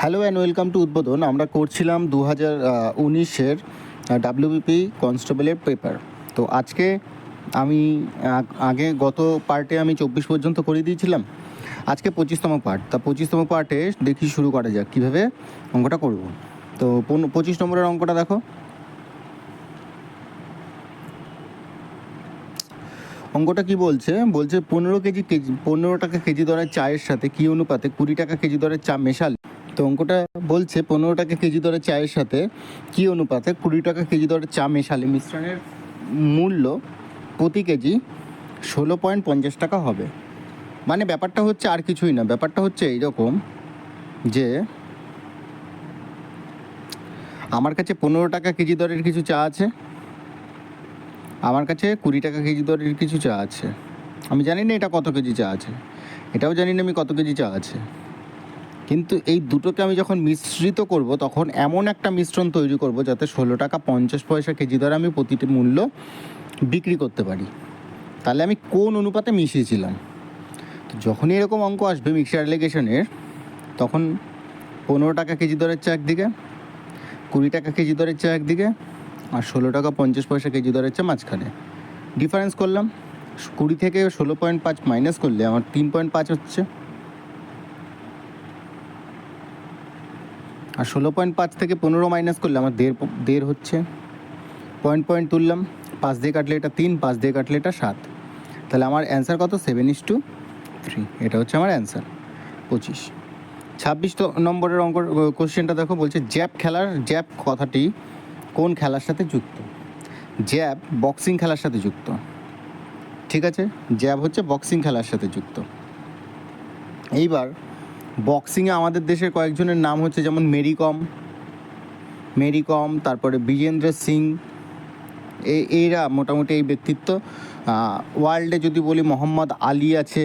Hello and welcome to উদ্বোধন। আমরা করছিলাম 2019-এর ডাব্লিউবিপি কনস্টেবলের পেপার। তো আজকে আমি আগে গত পার্টে আমি 24 পর্যন্ত করে দিয়েছিলাম, আজকে 25তম পার্ট। তা 25তম পার্টে দেখি শুরু করা যাক কীভাবে অঙ্কটা করব। তো 25 নম্বরের অঙ্কটা দেখো। অঙ্কটা কি বলছে 15 টাকা কেজি দরের চায়ের সাথে কী অনুপাতে 20 টাকা কেজি দরের চা মেশালে। তো অঙ্কটা বলছে 15 টাকা কেজি দরের চায়ের সাথে কী অনুপাতে 20 টাকা কেজি দরের চা মেশালে মিশ্রণের মূল্য প্রতি কেজি 16.50 টাকা হবে। মানে ব্যাপারটা হচ্ছে আর কিছুই না, ব্যাপারটা হচ্ছে এইরকম যে আমার কাছে 15 টাকা কেজি দরের কিছু চা আছে, আমার কাছে 20 টাকা কেজি দরের কিছু চা আছে। আমি জানি না এটা কত কেজি চা আছে, এটাও জানি না আমি কত কেজি চা আছে, কিন্তু এই দুটোকে আমি যখন মিশ্রিত করব তখন এমন একটা মিশ্রণ তৈরি করব যাতে 16 টাকা 50 পয়সা কেজি দরে আমি প্রতিটি মূল্য বিক্রি করতে পারি। তাহলে আমি কোন অনুপাতে মিশিয়েছিলাম? তো যখনই এরকম অঙ্ক আসবে মিক্সার অ্যালিগেশনের, তখন 15 টাকা কেজি দরের চা একদিকে, 20 টাকা কেজি দরের চা একদিকে, আর 16 টাকা 50 পয়সা কেজি দরের চা মাঝখানে। ডিফারেন্স করলাম, 20 থেকে 16.5 মাইনাস করলে আমার 3.5 হচ্ছে, আর 16.5 থেকে 15 মাইনাস করলে আমার 1.5 হচ্ছে। পয়েন্ট তুললাম, 5 দিয়ে কাটলে এটা 3, 5 দিয়ে কাটলে এটা 7। তাহলে আমার অ্যান্সার কত? 7:3। এটা হচ্ছে আমার অ্যান্সার 25। 26 নম্বরের অঙ্ক কোশ্চেনটা দেখো, বলছে জ্যাব কথাটি কোন খেলার সাথে যুক্ত? জ্যাব বক্সিং খেলার সাথে যুক্ত। ঠিক আছে, জ্যাব হচ্ছে বক্সিং খেলার সাথে যুক্ত। এইবার বক্সিংয়ে আমাদের দেশের কয়েকজনের নাম হচ্ছে, যেমন মেরি কম, তারপরে বিজেন্দ্র সিং, এরা মোটামুটি এই ব্যক্তিত্ব। ওয়ার্ল্ডে যদি বলি মোহাম্মদ আলী আছে,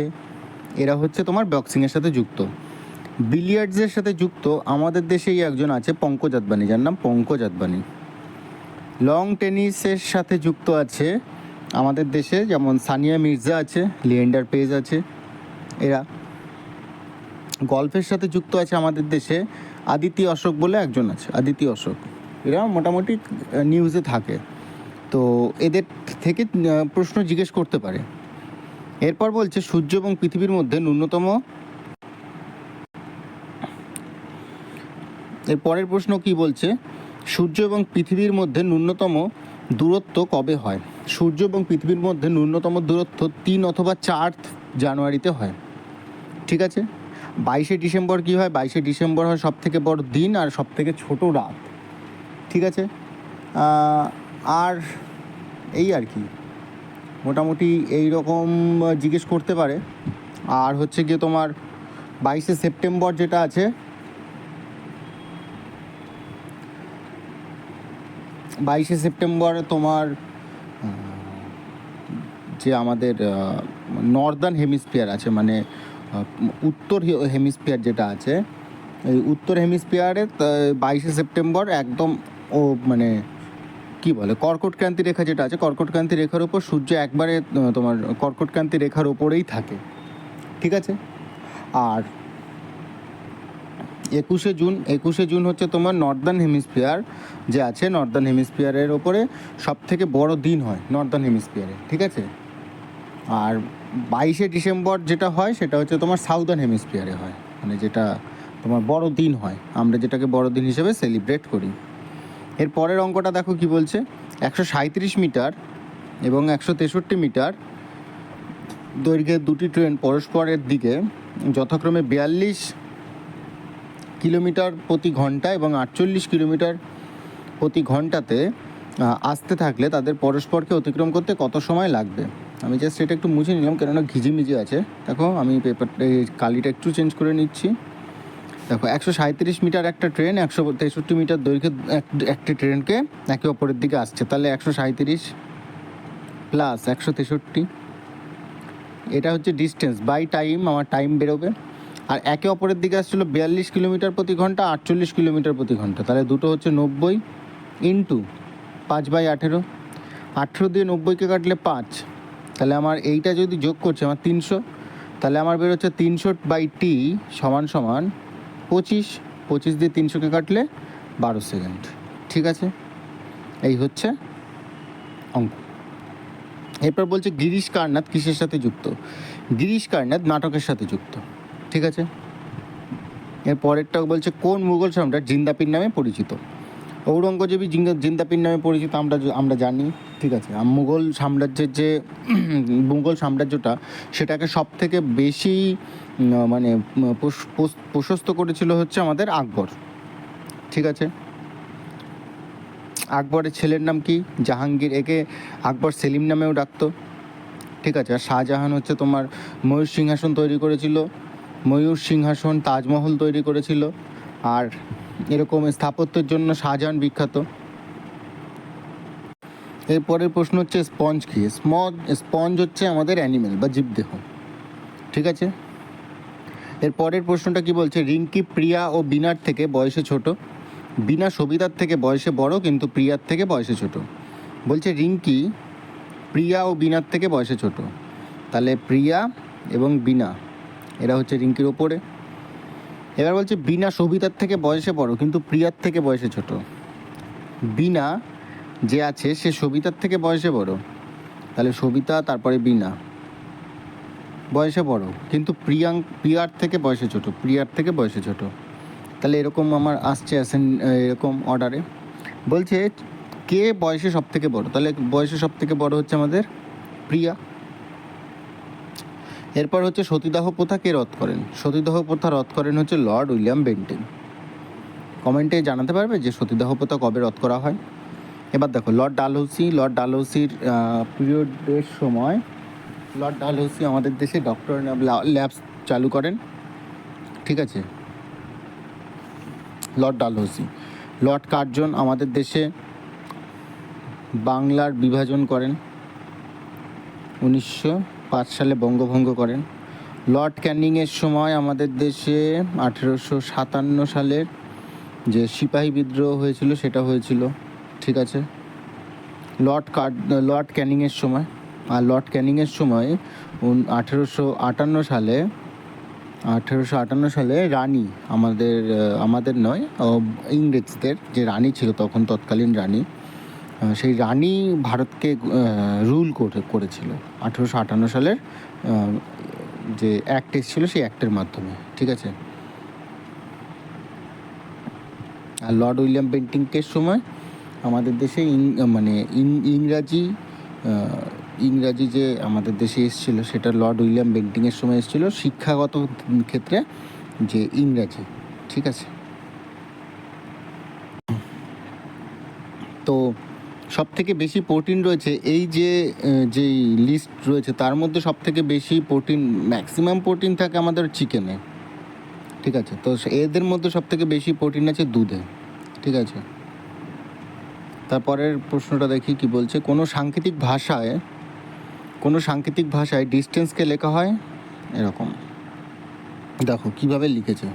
এরা হচ্ছে তোমার বক্সিংয়ের সাথে যুক্ত। বিলিয়ার্ডসের সাথে যুক্ত আমাদের দেশেই একজন আছে, পঙ্কজ আদবানি, যার নাম পঙ্কজ আদবানি। লং টেনিসের সাথে যুক্ত আছে আমাদের দেশে, যেমন সানিয়া মির্জা আছে, লিয়েন্ডার পেজ আছে, এরা। গল্ফের সাথে যুক্ত আছে আমাদের দেশে আদিতি অশোক বলে একজন আছে, আদিতি অশোক। এরা মোটামুটি নিউজে থাকে, তো এদের থেকে প্রশ্ন জিজ্ঞেস করতে পারে। এরপর বলছে সূর্য এবং পৃথিবীর মধ্যে ন্যূনতম, এর পরের প্রশ্ন কি বলছে, সূর্য এবং পৃথিবীর মধ্যে ন্যূনতম দূরত্ব কবে হয়? সূর্য এবং পৃথিবীর মধ্যে ন্যূনতম দূরত্ব 3 অথবা 4 জানুয়ারিতে হয়। ঠিক আছে। 22শে ডিসেম্বর কী হয়? 22শে ডিসেম্বর হয় সবথেকে বড় দিন আর সবথেকে ছোট রাত। ঠিক আছে। আর এই আর কি, মোটামুটি এই রকম জিজ্ঞেস করতে পারে। আর হচ্ছে গিয়ে তোমার 22শে সেপ্টেম্বর যেটা আছে, 22শে সেপ্টেম্বর তোমার যে আমাদের নর্দার্ন হেমিস্ফিয়ার আছে, মানে উত্তর হেমিস্ফিয়ার যেটা আছে, এই উত্তর হেমিস্ফিয়ারে 22শে সেপ্টেম্বর একদম মানে কি বলে, কর্কটক্রান্তি রেখা যেটা আছে, কর্কটক্রান্তি রেখার উপর সূর্য একবারে তোমার কর্কটক্রান্তি রেখার ওপরেই থাকে। ঠিক আছে। আর 21শে জুন হচ্ছে তোমার নর্দার্ন হেমিস্ফিয়ার যে আছে, নর্দার্ন হেমিস্ফিয়ারের ওপরে সবথেকে বড় দিন হয় নর্দার্ন হেমিস্ফিয়ারে। ঠিক আছে। আর 22শে ডিসেম্বর যেটা হয় সেটা হচ্ছে তোমার সাউদার্ন হেমিস্ফিয়ারে হয়, মানে যেটা তোমার বড় দিন হয়, আমরা যেটাকে বড় দিন হিসেবে সেলিব্রেট করি। এর পরের অঙ্কটা দেখো কি বলছে, 137 মিটার এবং 163 মিটার দৈর্ঘ্যের দুটি ট্রেন পরস্পরের দিকে যথাক্রমে 42 কিলোমিটার প্রতি ঘন্টা এবং 48 কিলোমিটার প্রতি ঘন্টাতে আসতে থাকলে তাদের পরস্পরকে অতিক্রম করতে কত সময় লাগবে? আমি জাস্ট এটা একটু মুছে নিলাম, কেননা ঘিজিমিজি আছে। দেখো আমি পেপারটা কালিটা একটু চেঞ্জ করে নিচ্ছি। দেখো 137 মিটার একটা ট্রেন 163 মিটার দৈর্ঘ্যের একটি ট্রেনকে একে অপরের দিকে আসছে, তাহলে 137 প্লাস 163, এটা হচ্ছে ডিস্টেন্স বাই টাইম, আমার টাইম বেরোবে। আর একে অপরের দিকে আসছিলো 42 কিলোমিটার প্রতি ঘন্টা, 48 কিলোমিটার প্রতি ঘন্টা, তাহলে দুটো হচ্ছে 90 ইন্টু 5/18, 18 দিয়ে 90কে কাটলে 5, তাহলে আমার এইটা যদি যোগ করছে আমার 300, তাহলে আমার বেরোচ্ছে 300/t সমান 25। 25 দিয়ে 300কে কাটলে 12 সেকেন্ড। ঠিক আছে, এই হচ্ছে অঙ্ক। এরপর বলছে গিরিশ কারনাথ কিসের সাথে যুক্ত? গিরিশ কারনাথ নাটকের সাথে যুক্ত। ঠিক আছে, এর পরেরটা বলছে কোন মুঘল সম্রাট জিন্দাপির নামে পরিচিত? ঔরঙ্গজেবই জিন্দাপির নামে পরিচিত, আমরা জানি। ঠিক আছে, মুঘল সাম্রাজ্যের যে মুঘল সাম্রাজ্যটা, সেটাকে সব থেকে বেশি মানে প্রশস্ত করেছিল হচ্ছে আমাদের আকবর। ঠিক আছে, আকবরের ছেলের নাম কি? জাহাঙ্গীর। একে আকবর সেলিম নামেও ডাকতো। ঠিক আছে, আর শাহজাহান হচ্ছে তোমার ময়ূর সিংহাসন তৈরি করেছিল, ময়ূর সিংহাসন, তাজমহল তৈরি করেছিল। আর এরকম স্থাপত্যের জন্য শাহজাহান বিখ্যাত। এরপরের প্রশ্ন হচ্ছে স্পঞ্জ কি? স্পঞ্জ হচ্ছে আমাদের অ্যানিমেল বা জীবদেহ। ঠিক আছে, এর পরের প্রশ্নটা কি বলছে? রিঙ্কি প্রিয়া ও বিনার থেকে বয়সে ছোট। বিনা সবিতার থেকে বয়সে বড়, কিন্তু প্রিয়ার থেকে বয়সে ছোট। বলছে রিঙ্কি প্রিয়া ও বিনার থেকে বয়সে ছোট, তাহলে প্রিয়া এবং বিনা এরা হচ্ছে রিঙ্কির ওপরে। এবার বলছে বিনা সবিতার থেকে বয়সে বড়, কিন্তু প্রিয়ার থেকে বয়সে ছোট। বিনা যে আছে সে সবিতার থেকে বয়সে বড়, তাহলে সবিতা তারপরে বিনা বয়সে বড়, কিন্তু প্রিয়ার থেকে বয়সে ছোট, প্রিয়ার থেকে বয়সে ছোট। তাহলে এরকম আমার আসেন এরকম অর্ডারে। বলছে কে বয়সে সব থেকে বড়? তাহলে বয়সে সব থেকে বড় হচ্ছে আমাদের প্রিয়া। এরপর হচ্ছে সতীদাহ প্রথা কে রদ করেন? সতীদাহ প্রথা রদ করেন হচ্ছে লর্ড উইলিয়াম বেন্টিং। কমেন্টে জানাতে পারবে যে সতীদাহ প্রথা কবে রদ করা হয়? এবার দেখো লর্ড ডালহৌসির পিরিয়ডের সময় লর্ড ডালহৌসি আমাদের দেশে ডক্টর ল্যাবস চালু করেন। ঠিক আছে, লর্ড ডালহৌসি। লর্ড কার্জন আমাদের দেশে বাংলার বিভাজন করেন, 1905 সালে বঙ্গভঙ্গ করেন। লর্ড ক্যানিংয়ের সময় আমাদের দেশে 1857 সালের যে সিপাহী বিদ্রোহ হয়েছিল সেটা হয়েছিল। ঠিক আছে, লর্ড ক্যানিংয়ের সময়। আর লর্ড ক্যানিংয়ের সময় 1858 সালে রানী আমাদের নয়, ইংরেজদের যে রানী ছিল তখন, তৎকালীন রানী, সেই রানী ভারতকে রুল করেছিল 1858 সালের যে অ্যাক্ট এসেছিলো সেই অ্যাক্টের মাধ্যমে। ঠিক আছে, আর লর্ড উইলিয়াম বেন্টিংকের সময় আমাদের দেশে ইংরাজি যে আমাদের দেশে এসেছিলো সেটা লর্ড উইলিয়াম বেন্টিংয়ের সময় এসেছিলো, শিক্ষাগত ক্ষেত্রে যে ইংরাজি। ঠিক আছে, তো সব থেকে বেশি প্রোটিন রয়েছে এই যেই লিস্ট রয়েছে তার মধ্যে সব থেকে বেশি প্রোটিন, ম্যাক্সিমাম প্রোটিন থাকে আমাদের চিকেনে। ঠিক আছে, তো এদের মধ্যে সব থেকে বেশি প্রোটিন আছে দুধে। ঠিক আছে, তারপরের প্রশ্নটা দেখি কি বলছে। কোনো সাংকেতিক ভাষায় ডিস্টেন্সকে লেখা হয় এরকম। দেখো কিভাবে লিখেছে,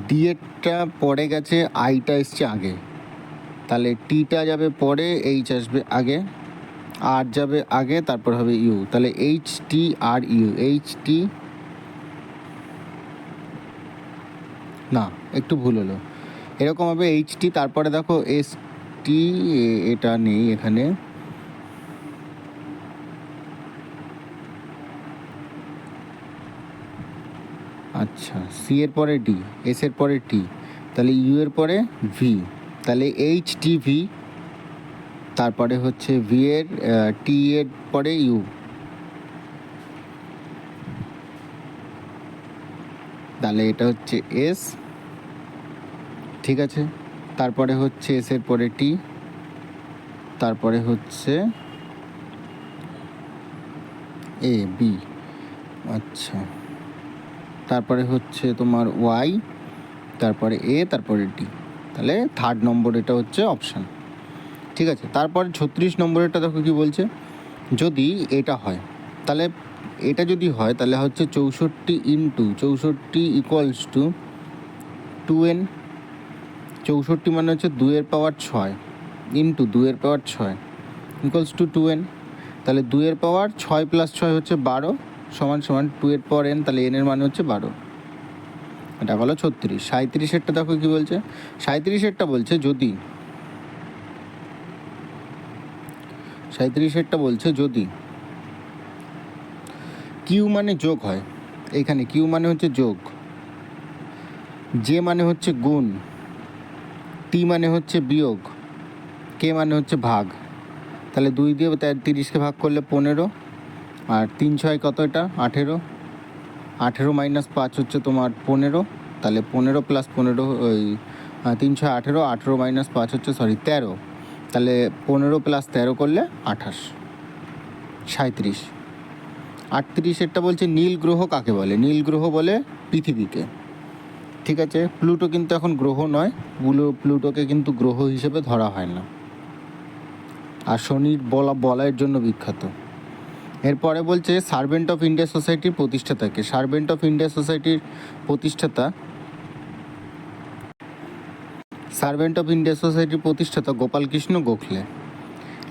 ডিএটা পরে গেছে, আইটা এসছে আগে, তাহলে টিটা যাবে পরে, এইচ আসবে আগে, আর যাবে আগে, তারপর হবে ইউ, তাহলে H T R U, H T না, একটু ভুল হলো, এরকম হবে এইচ টি, তারপরে দেখো এস টি, এটা নেই এখানে, আচ্ছা, সি এর পরে ডি, এস এর পরে টি, তাহলে ইউ এর পরে ভি, তাহলে এইচ টি ভি, তারপরে হচ্ছে ভি এর টি এর পরে ইউ, তাহলে এটা হচ্ছে এস। ঠিক আছে, তারপরে হচ্ছে এস এর পরে টি, তারপরে হচ্ছে এ বি, আচ্ছা, তারপরে হচ্ছে তোমার ওয়াই, তারপরে এ, তারপরে ডি, তাহলে থার্ড নম্বর এটা হচ্ছে অপশান। ঠিক আছে, তারপর 36 নম্বরেরটা দেখো কি বলছে। যদি এটা হয় তাহলে এটা যদি হয় তাহলে হচ্ছে 64 ইন্টু 64 ইকুয়ালস টু 2n। 64 মানে হচ্ছে 2 এর পাওয়ার 6 ইন্টু 2 এর পাওয়ার 6 ইকুয়ালস টু 2n। তাহলে 2 এর পাওয়ার 6 + 6 হচ্ছে 12 সমান 2 এর পাওয়ার n, তাহলে n এর মানে হচ্ছে 12। এটা হলো 36। 37-এরটা দেখো কী বলছে, 37-এরটা বলছে যদি, 37-এরটা বলছে যদি কিউ মানে যোগ হয়, এইখানে কিউ মানে হচ্ছে যোগ, জে মানে হচ্ছে গুণ, টি মানে হচ্ছে বিয়োগ, কে মানে হচ্ছে ভাগ। তাহলে 2 দিয়ে 30কে ভাগ করলে 15, আর 3 6 কত, এটা 18, 18 মাইনাস 5 হচ্ছে তোমার 15, তাহলে 15 প্লাস 15 ওই 3 6 18, 18 মাইনাস 5 হচ্ছে 13, তাহলে 15 প্লাস 13 করলে 28, 37। 38-এরটা বলছে নীল গ্রহ কাকে বলে, নীল গ্রহ বলে পৃথিবীকে। ঠিক আছে, প্লুটো কিন্তু এখন গ্রহ নয়, প্লুটোকে কিন্তু গ্রহ হিসেবে ধরা হয় না, আর শনির বলয়ের জন্য বিখ্যাত। এরপরে বলছে সার্ভেন্ট অফ ইন্ডিয়া সোসাইটির প্রতিষ্ঠাতাকে, সার্ভেন্ট অফ ইন্ডিয়া সোসাইটির প্রতিষ্ঠাতা, সার্ভেন্ট অফ ইন্ডিয়া সোসাইটির প্রতিষ্ঠাতা গোপালকৃষ্ণ গোখলে।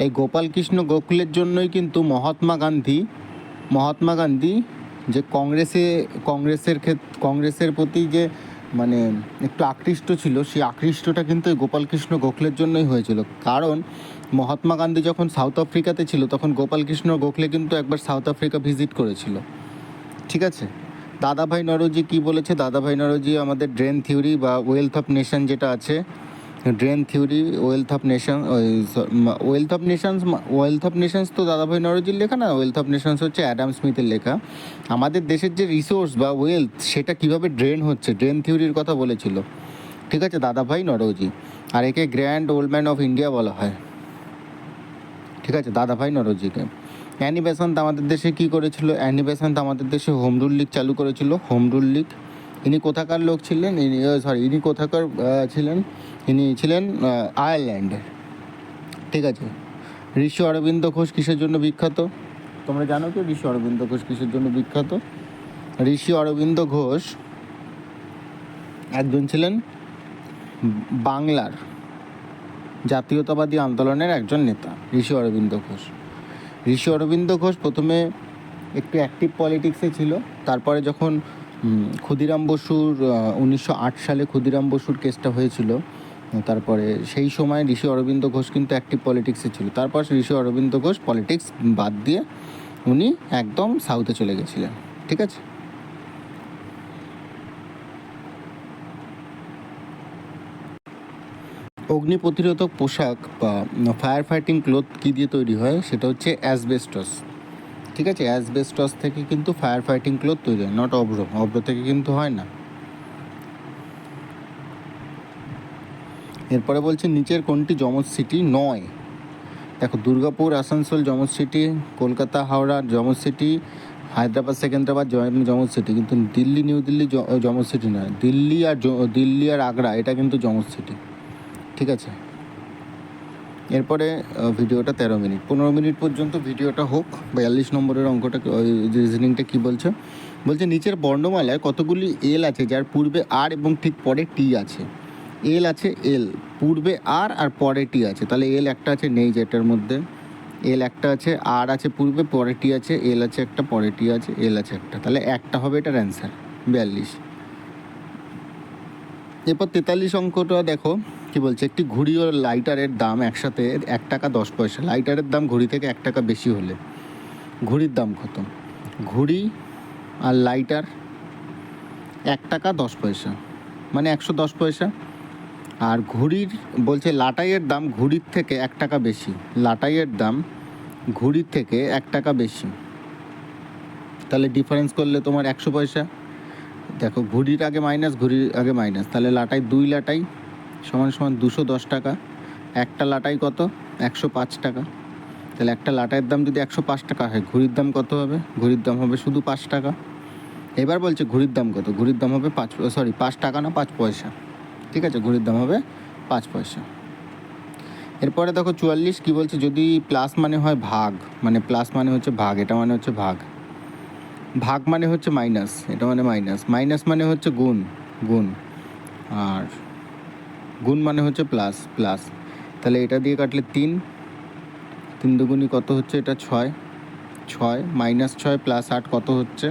এই গোপালকৃষ্ণ গোখলের জন্যই কিন্তু মহাত্মা গান্ধী যে কংগ্রেসের প্রতি যে মানে একটু আকৃষ্ট ছিল, সেই আকৃষ্টটা কিন্তু গোপালকৃষ্ণ গোখলের জন্যই হয়েছিল। কারণ মহাত্মা গান্ধী যখন সাউথ আফ্রিকাতে ছিল, তখন গোপালকৃষ্ণ গোখলে কিন্তু একবার সাউথ আফ্রিকা ভিজিট করেছিল। ঠিক আছে, দাদাভাই নরোজি কি বলেছে, দাদাভাই নরোজি আমাদের ড্রেন থিওরি বা ওয়েলথ অফ নেশন যেটা আছে, drain theory, wealth of Nations তো দাদাভাই নরোজির লেখা না, ওয়েলথ অফ নেশনস হচ্ছে অ্যাডাম স্মিথের লেখা। আমাদের দেশের যে রিসোর্স বা ওয়েলথ, সেটা কীভাবে ড্রেন হচ্ছে, ড্রেন থিওরির কথা বলেছিল। ঠিক আছে, দাদাভাই নরোজি, আর একে grand old man of India বলা হয়। ঠিক আছে, দাদাভাই নরোজিকে। অ্যানি বেসান্ত আমাদের দেশে কী করেছিল, অ্যানি বেসান্ত আমাদের দেশে হোম রুল লীগ চালু করেছিল, হোম রুল লীগ। ইনি কোথাকার লোক ছিলেন, ইনি কোথাকার ছিলেন, ইনি ছিলেন আয়ারল্যান্ডের। ঠিক আছে, ঋষি অরবিন্দ ঘোষ কিসের জন্য বিখ্যাত, তোমরা জানো কি ঋষি অরবিন্দ ঘোষ কিসের জন্য বিখ্যাত? ঋষি অরবিন্দ ঘোষ একজন ছিলেন বাংলার জাতীয়তাবাদী আন্দোলনের একজন নেতা। ঋষি অরবিন্দ ঘোষ প্রথমে একটু অ্যাক্টিভ পলিটিক্সে ছিল, তারপরে যখন ক্ষুদিরাম বসুর 1908 সালে ক্ষুদিরাম বসুর কেসটা হয়েছিল, তারপরে সেই সময় ঋষি অরবিন্দ ঘোষ কিন্তু অ্যাক্টিভ পলিটিক্সে ছিল। তারপর ঋষি অরবিন্দ ঘোষ পলিটিক্স বাদ দিয়ে উনি একদম সাউথে চলে গেছিলেন। ঠিক আছে, অগ্নি প্রতিরোধক পোশাক বা ফায়ার ফাইটিং ক্লোথ কী দিয়ে তৈরি হয়, সেটা হচ্ছে অ্যাসবেস্টস। ঠিক আছে, অ্যাসবেস্টস থেকে কিন্তু ফায়ার ফাইটিং ক্লোথ তৈরি হয়, নট অভ্র থেকে কিন্তু হয় না। এরপরে বলছে নিচের কোনটি যমজ সিটি নয়। দেখো, দুর্গাপুর আসানসোল যমজ সিটি, কলকাতা হাওড়া যমজ সিটি, হায়দ্রাবাদ সেকেন্দ্রাবাদ যমজ সিটি, কিন্তু দিল্লি নিউ দিল্লি যমজ সিটি নয়। দিল্লি আর আগ্রা এটা কিন্তু যমজ সিটি। ঠিক আছে, এরপরে ভিডিওটা 13 মিনিট, 15 মিনিট পর্যন্ত ভিডিওটা হোক। 42 নম্বরের অঙ্কটা রিজনিংটা কী বলছে, নিচের বর্ণমালায় কতগুলি এল আছে যার পূর্বে আর এবং ঠিক পরে টি আছে। এল আছে, এল পূর্বে আর পরে টি আছে, তাহলে এল একটা আছে, নেই যেটার মধ্যে এল একটা আছে, আর আছে পূর্বে, পরে টি আছে, এল আছে একটা, পরে টি আছে, এল আছে একটা, তাহলে একটা হবে এটার অ্যান্সার 42। এরপর 43 অঙ্কটা দেখো কি বলছে, একটি ঘড়ি ও লাইটারের দাম একসাথে 1 টাকা 10 পয়সা। লাইটারের দাম ঘড়ি থেকে 1 টাকা বেশি হলে ঘড়ির দাম কত? ঘড়ি আর লাইটার 1 টাকা 10 পয়সা, মানে 110 পয়সা। আর ঘড়ির বলছে লাটাইয়ের দাম ঘড়ির থেকে 1 টাকা বেশি, লাটাইয়ের দাম ঘড়ির থেকে 1 টাকা বেশি, তাহলে ডিফারেন্স করলে তোমার 100 পয়সা। দেখো, ঘড়ির আগে মাইনাস, তাহলে লাটাই 2 লাটাই সমান 210 টাকা। একটা লাটাই কত? 105 টাকা। তাহলে একটা লাটাইয়ের দাম যদি 105 টাকা হয়, ঘড়ির দাম কত হবে? ঘড়ির দাম হবে শুধু 5 টাকা। এবার বলছে ঘড়ির দাম কত? ঘড়ির দাম হবে 5 টাকা না 5 পয়সা। ঠিক আছে, ঘড়ির দাম হবে 5 পয়সা। এরপরে দেখো 44 কী বলছে, যদি প্লাস মানে হয় ভাগ, মানে প্লাস মানে হচ্ছে ভাগ, এটা মানে হচ্ছে ভাগ, ভাগ মানে হচ্ছে মাইনাস, এটা মানে মাইনাস মানে হচ্ছে গুণ, আর গুণ মানে হচ্ছে প্লাস। তাহলে এটা দিয়ে কাটলে 3 দুগুণি কত হচ্ছে? এটা 6 -6 +8 কত হচ্ছে?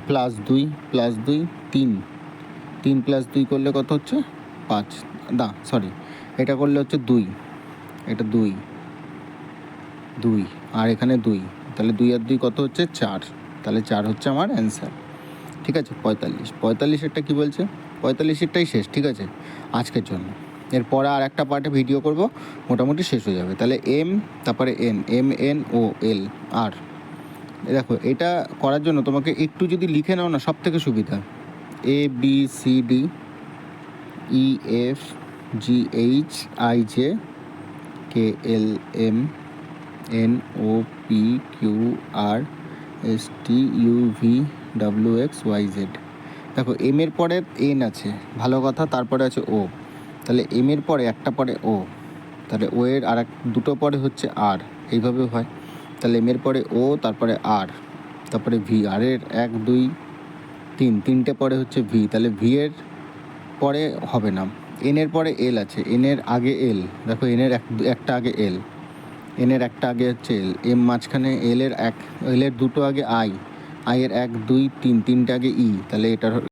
+2 তিন, 3 + 2 করলে কত হচ্ছে 5, না সরি এটা করলে হচ্ছে 2, এটা 2, আর এখানে 2, তাহলে 2 আর 2 কত হচ্ছে 4, তাহলে 4 হচ্ছে আমার অ্যান্সার। ঠিক আছে, 45 কী বলছে, 45টাই শেষ। ঠিক আছে আজকের জন্য, এরপরে আর একটা পার্টে ভিডিও করব, মোটামুটি শেষ হয়ে যাবে। তাহলে এম, তারপরে এন, এম এন ও এল আর। দেখো এটা করার জন্য তোমাকে একটু যদি লিখে নাও না, সব থেকে সুবিধা। A B C D E F G H I J K L M N O P Q R S T U V W X Y Z. দেখো এম এর পরে এন আছে, ভালো কথা, তারপরে আছে ও, তাহলে এম এর পরে একটা পরে ও, তাহলে ও এর আর দুটো পরে হচ্ছে আর, এইভাবে হয়। তাহলে এম এর পরে ও, তারপরে আর, তারপরে ভি, আর এর 1 2 3, তিনটে পরে হচ্ছে ভি, তাহলে ভি এর পরে হবে না। এন এর পরে এল আছে, এন এর আগে এল, দেখো এন এর একটা আগে এল, এন এর একটা আগে হচ্ছে এল, এম মাঝখানে, এল এর দুটো আগে আই, আই এর 1 2 3, তিনটে আগে ই, তাহলে এটার